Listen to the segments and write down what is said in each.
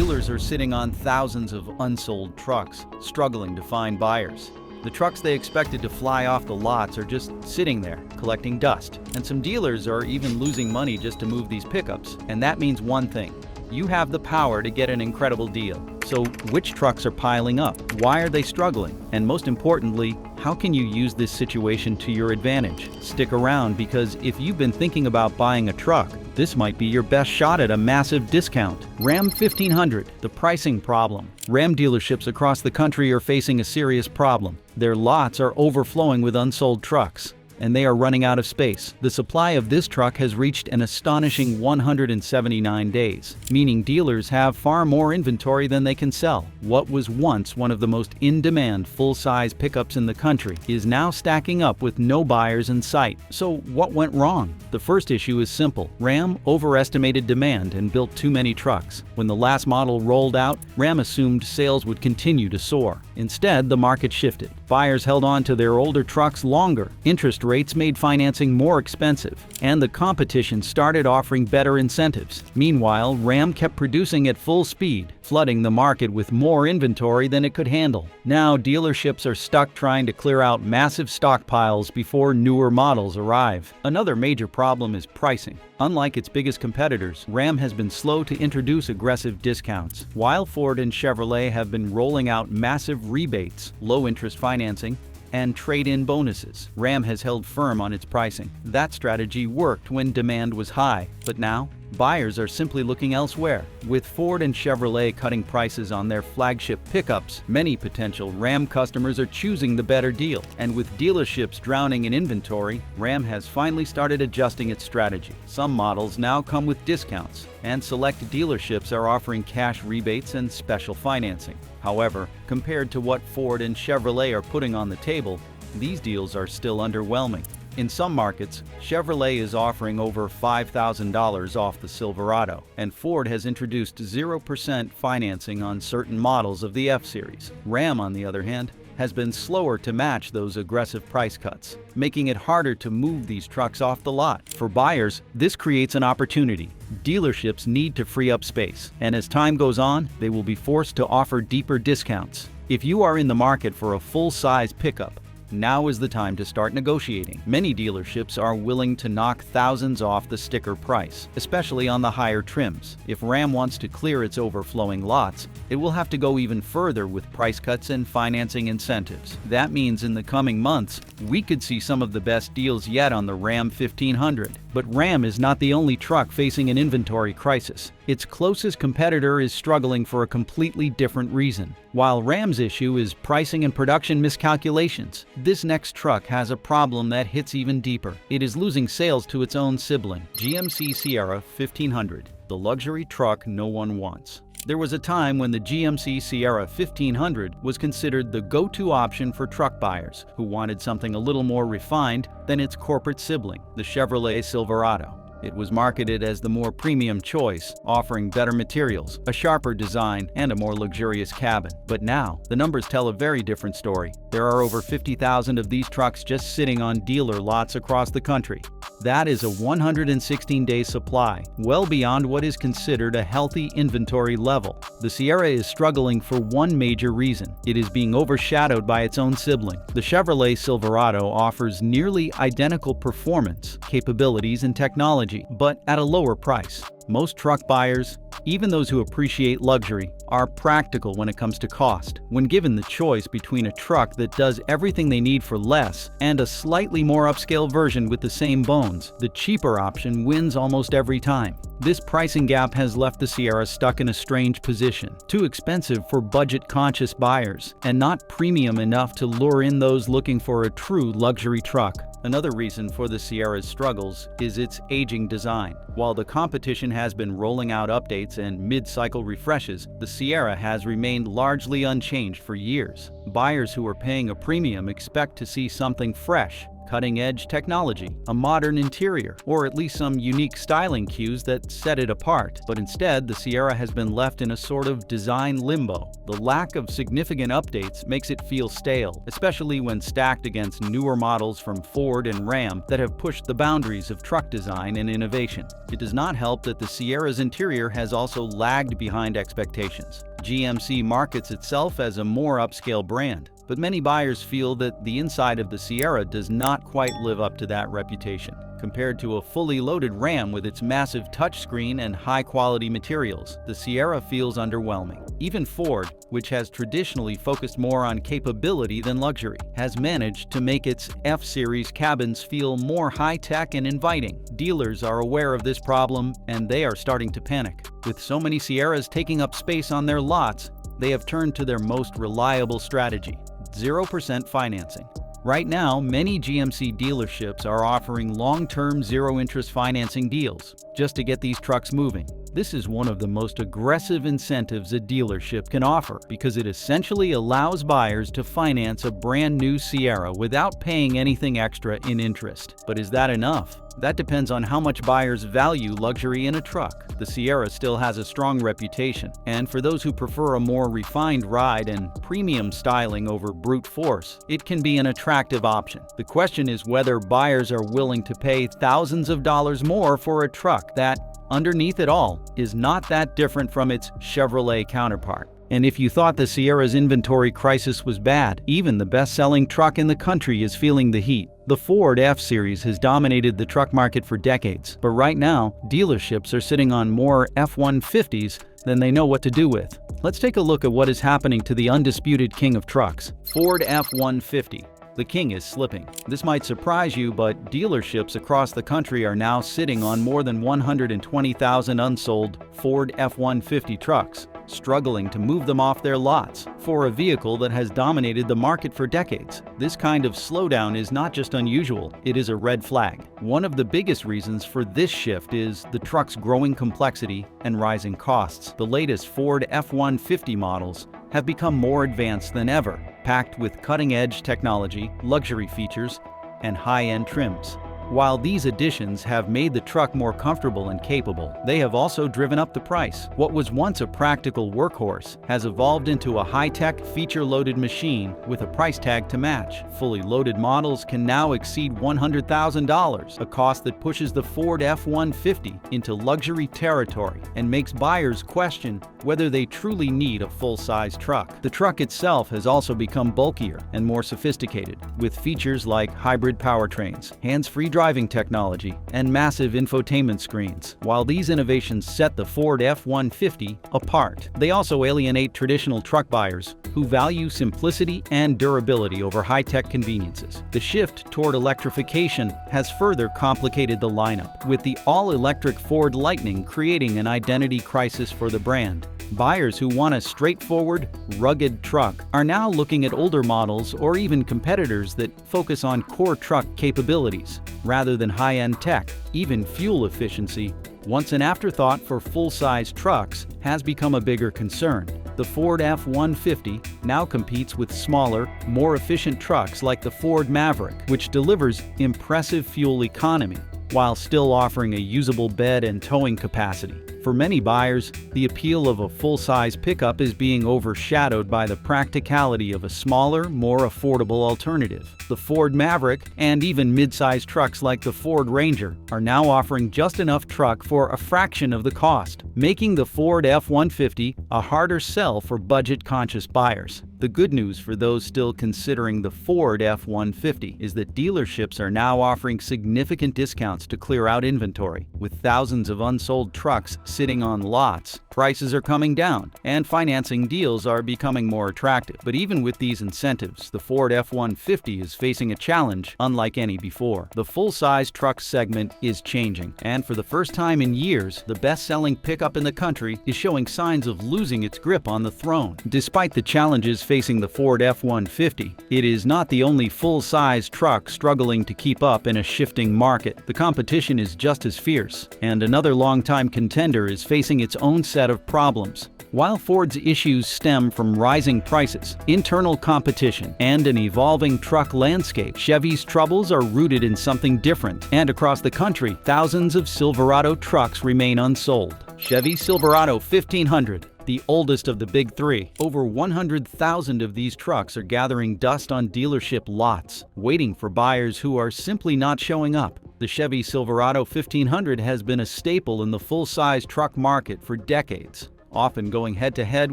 dealers are sitting on thousands of unsold trucks, struggling to find buyers. The trucks they expected to fly off the lots are just sitting there, collecting dust. And some dealers are even losing money just to move these pickups. And that means one thing: you have the power to get an incredible deal. So which trucks are piling up? Why are they struggling? And most importantly, how can you use this situation to your advantage? Stick around, because if you've been thinking about buying a truck, this might be your best shot at a massive discount. Ram 1500, the pricing problem. Ram dealerships across the country are facing a serious problem. Their lots are overflowing with unsold trucks, and they are running out of space. The supply of this truck has reached an astonishing 179 days, meaning dealers have far more inventory than they can sell. What was once one of the most in-demand full-size pickups in the country is now stacking up with no buyers in sight. So what went wrong? The first issue is simple. Ram overestimated demand and built too many trucks. When the last model rolled out, Ram assumed sales would continue to soar. Instead, the market shifted. Buyers held on to their older trucks longer. Interest rates made financing more expensive, and the competition started offering better incentives. Meanwhile, Ram kept producing at full speed, flooding the market with more inventory than it could handle. Now, dealerships are stuck trying to clear out massive stockpiles before newer models arrive. Another major problem is pricing. Unlike its biggest competitors, Ram has been slow to introduce aggressive discounts. While Ford and Chevrolet have been rolling out massive rebates, low-interest financing, and trade-in bonuses, Ram has held firm on its pricing. That strategy worked when demand was high, but now buyers are simply looking elsewhere. With Ford and Chevrolet cutting prices on their flagship pickups, many potential Ram customers are choosing the better deal. And with dealerships drowning in inventory, Ram has finally started adjusting its strategy. Some models now come with discounts, and select dealerships are offering cash rebates and special financing. However, compared to what Ford and Chevrolet are putting on the table, these deals are still underwhelming. In some markets, Chevrolet is offering over $5,000 off the Silverado, and Ford has introduced 0% financing on certain models of the F-Series. Ram, on the other hand, has been slower to match those aggressive price cuts, making it harder to move these trucks off the lot. For buyers, this creates an opportunity. Dealerships need to free up space, and as time goes on, they will be forced to offer deeper discounts. If you are in the market for a full-size pickup, now is the time to start negotiating. Many dealerships are willing to knock thousands off the sticker price, especially on the higher trims. If Ram wants to clear its overflowing lots, it will have to go even further with price cuts and financing incentives. That means in the coming months, we could see some of the best deals yet on the Ram 1500. But Ram is not the only truck facing an inventory crisis. Its closest competitor is struggling for a completely different reason. While Ram's issue is pricing and production miscalculations, this next truck has a problem that hits even deeper. It is losing sales to its own sibling, GMC Sierra 1500, the luxury truck no one wants. There was a time when the GMC Sierra 1500 was considered the go-to option for truck buyers who wanted something a little more refined than its corporate sibling, the Chevrolet Silverado. It was marketed as the more premium choice, offering better materials, a sharper design, and a more luxurious cabin. But now, the numbers tell a very different story. There are over 50,000 of these trucks just sitting on dealer lots across the country. That is a 116-day supply, well beyond what is considered a healthy inventory level. The Sierra is struggling for one major reason. It is being overshadowed by its own sibling. The Chevrolet Silverado offers nearly identical performance, capabilities, and technology, but at a lower price. Most truck buyers, even those who appreciate luxury, are practical when it comes to cost. When given the choice between a truck that does everything they need for less and a slightly more upscale version with the same bones, the cheaper option wins almost every time. This pricing gap has left the Sierra stuck in a strange position. Too expensive for budget-conscious buyers, and not premium enough to lure in those looking for a true luxury truck. Another reason for the Sierra's struggles is its aging design. While the competition has been rolling out updates and mid-cycle refreshes, the Sierra has remained largely unchanged for years. Buyers who are paying a premium expect to see something fresh, cutting-edge technology, a modern interior, or at least some unique styling cues that set it apart. But instead, the Sierra has been left in a sort of design limbo. The lack of significant updates makes it feel stale, especially when stacked against newer models from Ford and Ram that have pushed the boundaries of truck design and innovation. It does not help that the Sierra's interior has also lagged behind expectations. GMC markets itself as a more upscale brand, but many buyers feel that the inside of the Sierra does not quite live up to that reputation. Compared to a fully loaded Ram with its massive touchscreen and high-quality materials, the Sierra feels underwhelming. Even Ford, which has traditionally focused more on capability than luxury, has managed to make its F-Series cabins feel more high-tech and inviting. Dealers are aware of this problem, and they are starting to panic. With so many Sierras taking up space on their lots, they have turned to their most reliable strategy: 0% financing. Right now, many GMC dealerships are offering long-term zero-interest financing deals just to get these trucks moving. This is one of the most aggressive incentives a dealership can offer because it essentially allows buyers to finance a brand new Sierra without paying anything extra in interest. But is that enough? That depends on how much buyers value luxury in a truck. The Sierra still has a strong reputation, and for those who prefer a more refined ride and premium styling over brute force, it can be an attractive option. The question is whether buyers are willing to pay thousands of dollars more for a truck that, underneath it all, is not that different from its Chevrolet counterpart. And if you thought the Sierra's inventory crisis was bad, even the best-selling truck in the country is feeling the heat. The Ford F-Series has dominated the truck market for decades, but right now, dealerships are sitting on more F-150s than they know what to do with. Let's take a look at what is happening to the undisputed king of trucks, Ford F-150. The king is slipping. This might surprise you, but dealerships across the country are now sitting on more than 120,000 unsold Ford F-150 trucks, struggling to move them off their lots. For a vehicle that has dominated the market for decades, this kind of slowdown is not just unusual, it is a red flag. One of the biggest reasons for this shift is the truck's growing complexity and rising costs. The latest Ford F-150 models have become more advanced than ever, packed with cutting-edge technology, luxury features, and high-end trims. While these additions have made the truck more comfortable and capable, they have also driven up the price. What was once a practical workhorse has evolved into a high-tech, feature-loaded machine with a price tag to match. Fully loaded models can now exceed $100,000, a cost that pushes the Ford F-150 into luxury territory and makes buyers question whether they truly need a full-size truck. The truck itself has also become bulkier and more sophisticated, with features like hybrid powertrains, hands-free driving technology, and massive infotainment screens. While these innovations set the Ford F-150 apart, they also alienate traditional truck buyers who value simplicity and durability over high-tech conveniences. The shift toward electrification has further complicated the lineup, with the all-electric Ford Lightning creating an identity crisis for the brand. Buyers who want a straightforward, rugged truck are now looking at older models or even competitors that focus on core truck capabilities rather than high-end tech. Even fuel efficiency, once an afterthought for full-size trucks, has become a bigger concern. The Ford F-150 now competes with smaller, more efficient trucks like the Ford Maverick, which delivers impressive fuel economy while still offering a usable bed and towing capacity. For many buyers, the appeal of a full-size pickup is being overshadowed by the practicality of a smaller, more affordable alternative. The Ford Maverick and even mid-size trucks like the Ford Ranger are now offering just enough truck for a fraction of the cost, making the Ford F-150 a harder sell for budget-conscious buyers. The good news for those still considering the Ford F-150 is that dealerships are now offering significant discounts to clear out inventory. With thousands of unsold trucks sitting on lots, prices are coming down, and financing deals are becoming more attractive. But even with these incentives, the Ford F-150 is facing a challenge unlike any before. The full-size truck segment is changing, and for the first time in years, the best-selling pickup in the country is showing signs of losing its grip on the throne. Despite the challenges facing the Ford F-150, it is not the only full-size truck struggling to keep up in a shifting market. The competition is just as fierce, and another longtime contender is facing its own set of problems. While Ford's issues stem from rising prices, internal competition, and an evolving truck landscape, Chevy's troubles are rooted in something different. And across the country, thousands of Silverado trucks remain unsold. Chevy Silverado 1500. The oldest of the big three. Over 100,000 of these trucks are gathering dust on dealership lots, waiting for buyers who are simply not showing up. The Chevy Silverado 1500 has been a staple in the full-size truck market for decades, often going head-to-head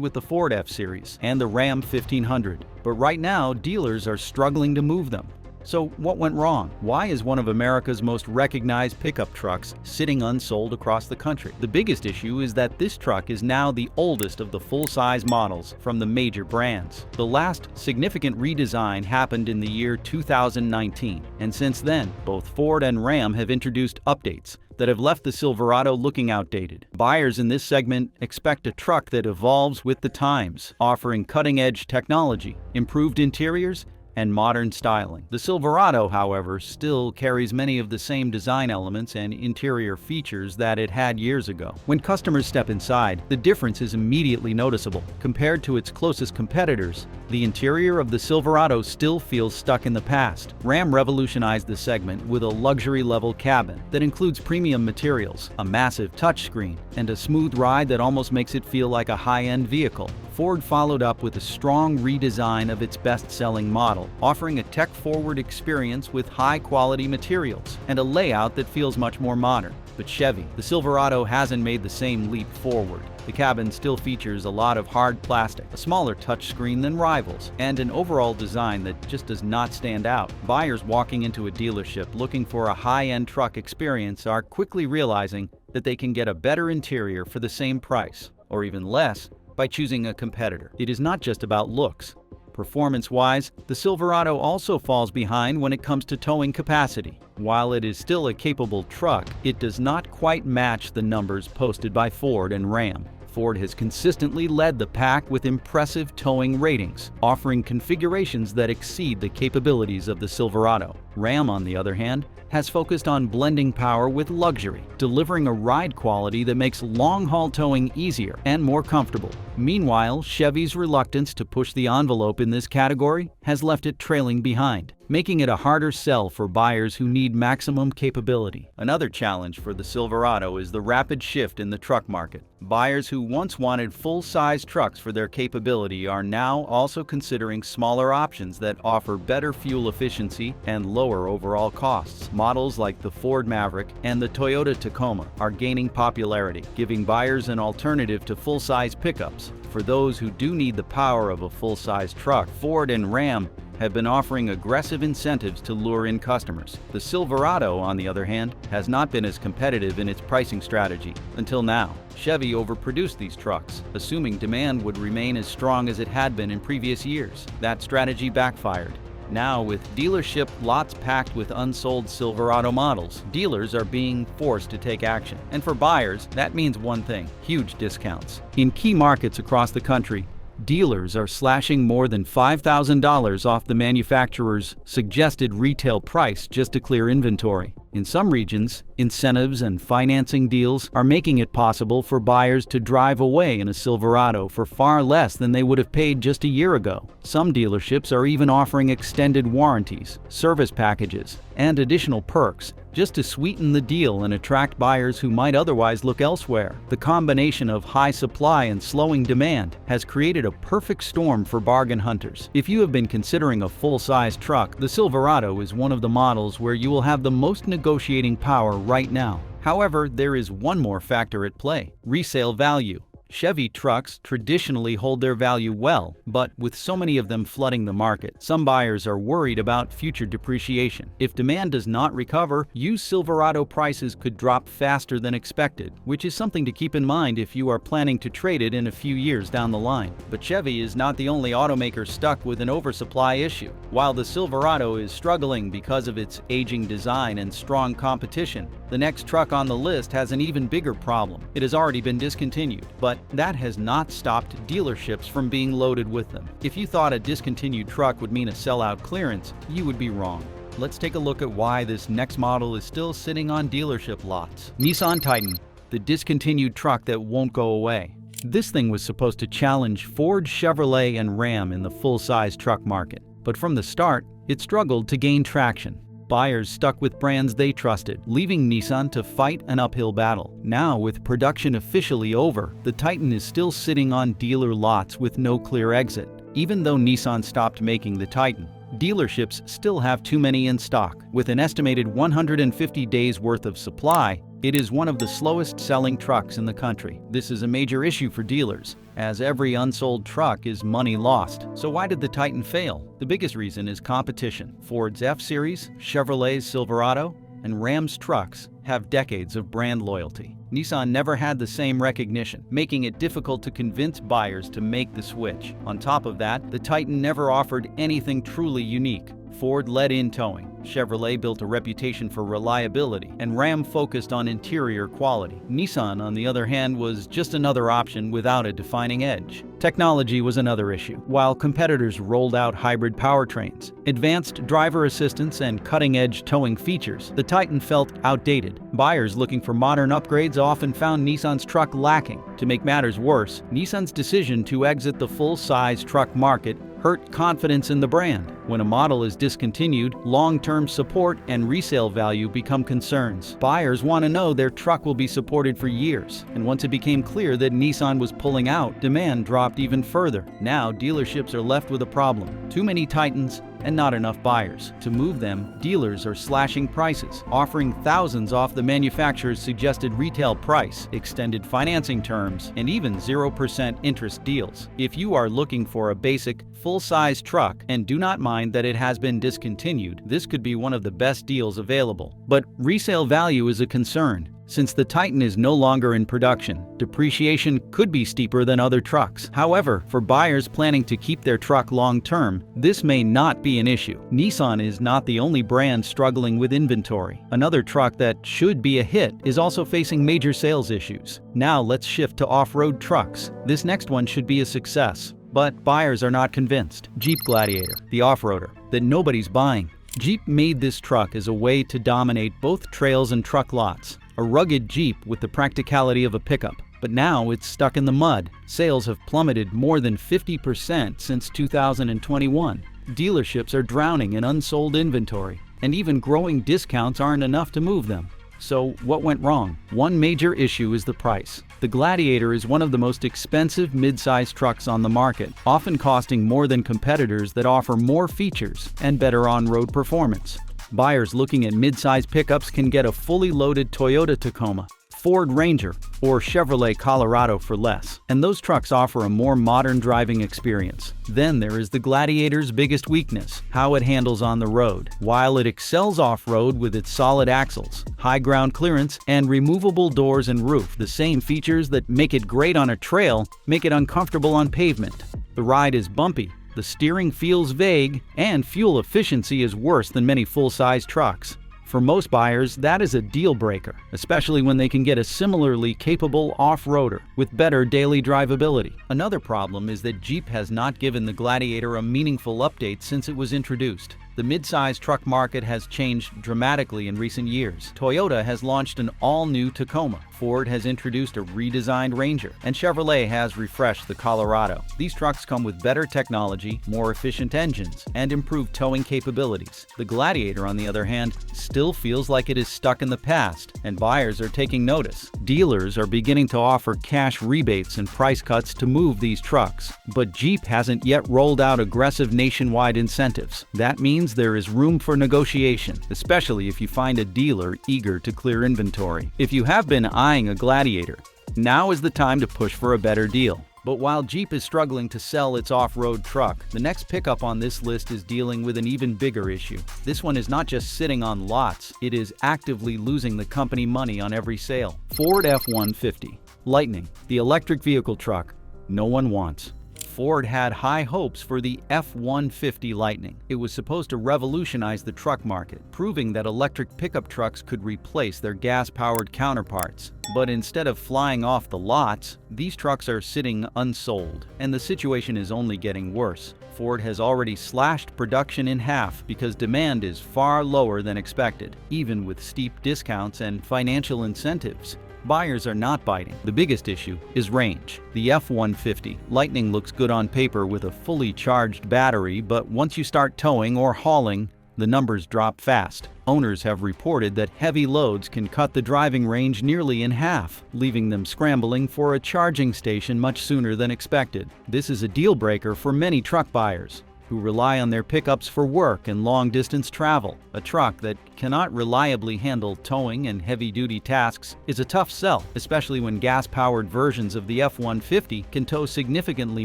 with the Ford F-Series and the Ram 1500. But right now, dealers are struggling to move them. So what went wrong? Why is one of America's most recognized pickup trucks sitting unsold across the country? The biggest issue is that this truck is now the oldest of the full-size models from the major brands. The last significant redesign happened in the year 2019, and since then, both Ford and Ram have introduced updates that have left the Silverado looking outdated. Buyers in this segment expect a truck that evolves with the times, offering cutting-edge technology, improved interiors, and modern styling. The Silverado, however, still carries many of the same design elements and interior features that it had years ago. When customers step inside, the difference is immediately noticeable. Compared to its closest competitors, the interior of the Silverado still feels stuck in the past. Ram revolutionized the segment with a luxury-level cabin that includes premium materials, a massive touchscreen, and a smooth ride that almost makes it feel like a high-end vehicle. Ford followed up with a strong redesign of its best-selling model, offering a tech-forward experience with high-quality materials and a layout that feels much more modern. But Chevy, the Silverado hasn't made the same leap forward. The cabin still features a lot of hard plastic, a smaller touchscreen than rivals, and an overall design that just does not stand out. Buyers walking into a dealership looking for a high-end truck experience are quickly realizing that they can get a better interior for the same price, or even less, by choosing a competitor. It is not just about looks. Performance-wise, the Silverado also falls behind when it comes to towing capacity. While it is still a capable truck, it does not quite match the numbers posted by Ford and Ram. Ford has consistently led the pack with impressive towing ratings, offering configurations that exceed the capabilities of the Silverado. Ram, on the other hand, has focused on blending power with luxury, delivering a ride quality that makes long-haul towing easier and more comfortable. Meanwhile, Chevy's reluctance to push the envelope in this category has left it trailing behind, making it a harder sell for buyers who need maximum capability. Another challenge for the Silverado is the rapid shift in the truck market. Buyers who once wanted full-size trucks for their capability are now also considering smaller options that offer better fuel efficiency and lower overall costs. Models like the Ford Maverick and the Toyota Tacoma are gaining popularity, giving buyers an alternative to full-size pickups. For those who do need the power of a full-size truck, Ford and Ram have been offering aggressive incentives to lure in customers. The Silverado, on the other hand, has not been as competitive in its pricing strategy until now. Chevy overproduced these trucks, assuming demand would remain as strong as it had been in previous years. That strategy backfired. Now, with dealership lots packed with unsold Silverado models, dealers are being forced to take action. And for buyers, that means one thing: huge discounts. In key markets across the country, dealers are slashing more than $5,000 off the manufacturer's suggested retail price just to clear inventory. In some regions, incentives and financing deals are making it possible for buyers to drive away in a Silverado for far less than they would have paid just a year ago. Some dealerships are even offering extended warranties, service packages, and additional perks just to sweeten the deal and attract buyers who might otherwise look elsewhere. The combination of high supply and slowing demand has created a perfect storm for bargain hunters. If you have been considering a full-size truck, the Silverado is one of the models where you will have the most negotiating power right now. However, there is one more factor at play: resale value. Chevy trucks traditionally hold their value well, but with so many of them flooding the market, some buyers are worried about future depreciation. If demand does not recover, used Silverado prices could drop faster than expected, which is something to keep in mind if you are planning to trade it in a few years down the line. But Chevy is not the only automaker stuck with an oversupply issue. While the Silverado is struggling because of its aging design and strong competition, the next truck on the list has an even bigger problem. It has already been discontinued, but that has not stopped dealerships from being loaded with them. If you thought a discontinued truck would mean a sellout clearance, you would be wrong. Let's take a look at why this next model is still sitting on dealership lots. Nissan Titan, the discontinued truck that won't go away. This thing was supposed to challenge Ford, Chevrolet, and Ram in the full-size truck market. But from the start, it struggled to gain traction. Buyers stuck with brands they trusted, leaving Nissan to fight an uphill battle. Now, with production officially over, the Titan is still sitting on dealer lots with no clear exit. Even though Nissan stopped making the Titan, dealerships still have too many in stock. With an estimated 150 days worth of supply, it is one of the slowest selling trucks in the country. This is a major issue for dealers, as every unsold truck is money lost. So why did the Titan fail? The biggest reason is competition. Ford's F-Series, Chevrolet's Silverado, and Ram's trucks have decades of brand loyalty. Nissan never had the same recognition, making it difficult to convince buyers to make the switch. On top of that, the Titan never offered anything truly unique. Ford led in towing, Chevrolet built a reputation for reliability, and Ram focused on interior quality. Nissan, on the other hand, was just another option without a defining edge. Technology was another issue. While competitors rolled out hybrid powertrains, advanced driver assistance, and cutting-edge towing features, the Titan felt outdated. Buyers looking for modern upgrades often found Nissan's truck lacking. To make matters worse, Nissan's decision to exit the full-size truck market hurt confidence in the brand. When a model is discontinued, long-term support and resale value become concerns. Buyers want to know their truck will be supported for years, and once it became clear that Nissan was pulling out, demand dropped even further. Now, dealerships are left with a problem: too many Titans and not enough buyers. To move them, dealers are slashing prices, offering thousands off the manufacturer's suggested retail price, extended financing terms, and even 0% interest deals. If you are looking for a basic, full-size truck and do not mind that it has been discontinued, this could be one of the best deals available. But resale value is a concern. Since the Titan is no longer in production, depreciation could be steeper than other trucks. However, for buyers planning to keep their truck long-term, this may not be an issue. Nissan is not the only brand struggling with inventory. Another truck that should be a hit is also facing major sales issues. Now let's shift to off-road trucks. This next one should be a success, but buyers are not convinced. Jeep Gladiator, the off-roader that nobody's buying. Jeep made this truck as a way to dominate both trails and truck lots. A rugged Jeep with the practicality of a pickup. But now it's stuck in the mud. Sales have plummeted more than 50% since 2021. Dealerships are drowning in unsold inventory, and even growing discounts aren't enough to move them. So what went wrong? One major issue is the price. The Gladiator is one of the most expensive mid-size trucks on the market, often costing more than competitors that offer more features and better on-road performance. Buyers looking at mid-size pickups can get a fully loaded Toyota Tacoma, Ford Ranger, or Chevrolet Colorado for less, and those trucks offer a more modern driving experience. Then there is the Gladiator's biggest weakness: how it handles on the road. While it excels off-road with its solid axles, high ground clearance, and removable doors and roof, the same features that make it great on a trail make it uncomfortable on pavement. The ride is bumpy, the steering feels vague, and fuel efficiency is worse than many full-size trucks. For most buyers, that is a deal breaker, especially when they can get a similarly capable off-roader with better daily drivability. Another problem is that Jeep has not given the Gladiator a meaningful update since it was introduced. The mid-size truck market has changed dramatically in recent years. Toyota has launched an all-new Tacoma, Ford has introduced a redesigned Ranger, and Chevrolet has refreshed the Colorado. These trucks come with better technology, more efficient engines, and improved towing capabilities. The Gladiator, on the other hand, still feels like it is stuck in the past, and buyers are taking notice. Dealers are beginning to offer cash rebates and price cuts to move these trucks, but Jeep hasn't yet rolled out aggressive nationwide incentives. That means there is room for negotiation, especially if you find a dealer eager to clear inventory. If you have been eyeing a Gladiator, now is the time to push for a better deal. But while Jeep is struggling to sell its off-road truck, the next pickup on this list is dealing with an even bigger issue. This one is not just sitting on lots, it is actively losing the company money on every sale. Ford F-150 Lightning, the electric vehicle truck no one wants. Ford had high hopes for the F-150 Lightning. It was supposed to revolutionize the truck market, proving that electric pickup trucks could replace their gas-powered counterparts. But instead of flying off the lots, these trucks are sitting unsold, and the situation is only getting worse. Ford has already slashed production in half because demand is far lower than expected. Even with steep discounts and financial incentives, buyers are not biting. The biggest issue is range. The F-150 Lightning looks good on paper with a fully charged battery, but once you start towing or hauling, the numbers drop fast. Owners have reported that heavy loads can cut the driving range nearly in half, leaving them scrambling for a charging station much sooner than expected. This is a deal breaker for many truck buyers who rely on their pickups for work and long-distance travel. A truck that cannot reliably handle towing and heavy-duty tasks is a tough sell, especially when gas-powered versions of the F-150 can tow significantly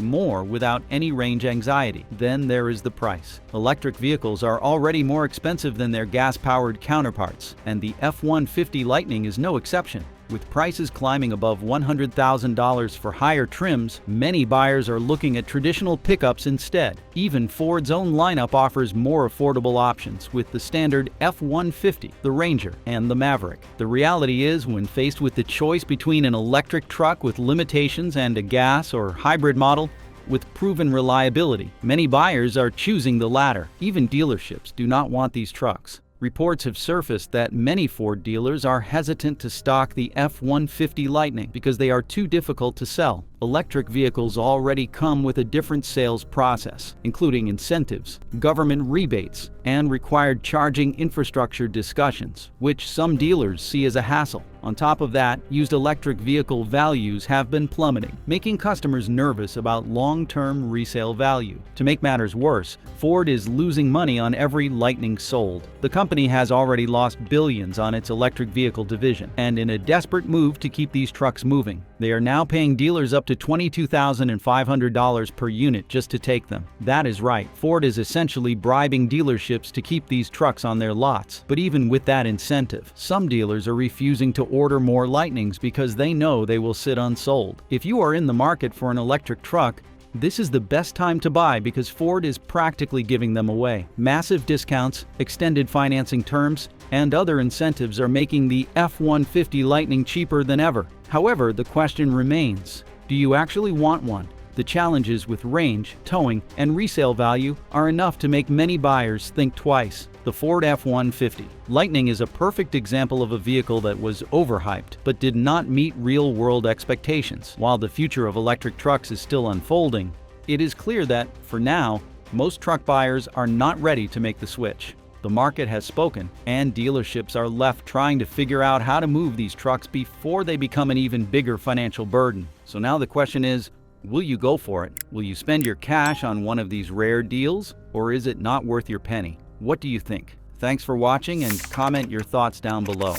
more without any range anxiety. Then there is the price. Electric vehicles are already more expensive than their gas-powered counterparts, and the F-150 Lightning is no exception. With prices climbing above $100,000 for higher trims, many buyers are looking at traditional pickups instead. Even Ford's own lineup offers more affordable options with the standard F-150, the Ranger, and the Maverick. The reality is, when faced with the choice between an electric truck with limitations and a gas or hybrid model with proven reliability, many buyers are choosing the latter. Even dealerships do not want these trucks. Reports have surfaced that many Ford dealers are hesitant to stock the F-150 Lightning because they are too difficult to sell. Electric vehicles already come with a different sales process, including incentives, government rebates, and required charging infrastructure discussions, which some dealers see as a hassle. On top of that, used electric vehicle values have been plummeting, making customers nervous about long-term resale value. To make matters worse, Ford is losing money on every Lightning sold. The company has already lost billions on its electric vehicle division, and in a desperate move to keep these trucks moving, they are now paying dealers up to $22,500 per unit just to take them. That is right, Ford is essentially bribing dealerships to keep these trucks on their lots. But even with that incentive, some dealers are refusing to order more Lightnings because they know they will sit unsold. If you are in the market for an electric truck, this is the best time to buy because Ford is practically giving them away. Massive discounts, extended financing terms, and other incentives are making the F-150 Lightning cheaper than ever. However, the question remains, do you actually want one? The challenges with range, towing, and resale value are enough to make many buyers think twice. The Ford F-150 Lightning is a perfect example of a vehicle that was overhyped but did not meet real-world expectations. While the future of electric trucks is still unfolding, it is clear that, for now, most truck buyers are not ready to make the switch. The market has spoken, and dealerships are left trying to figure out how to move these trucks before they become an even bigger financial burden. So now the question is, will you go for it? Will you spend your cash on one of these rare deals, or is it not worth your penny? What do you think? Thanks for watching, and comment your thoughts down below.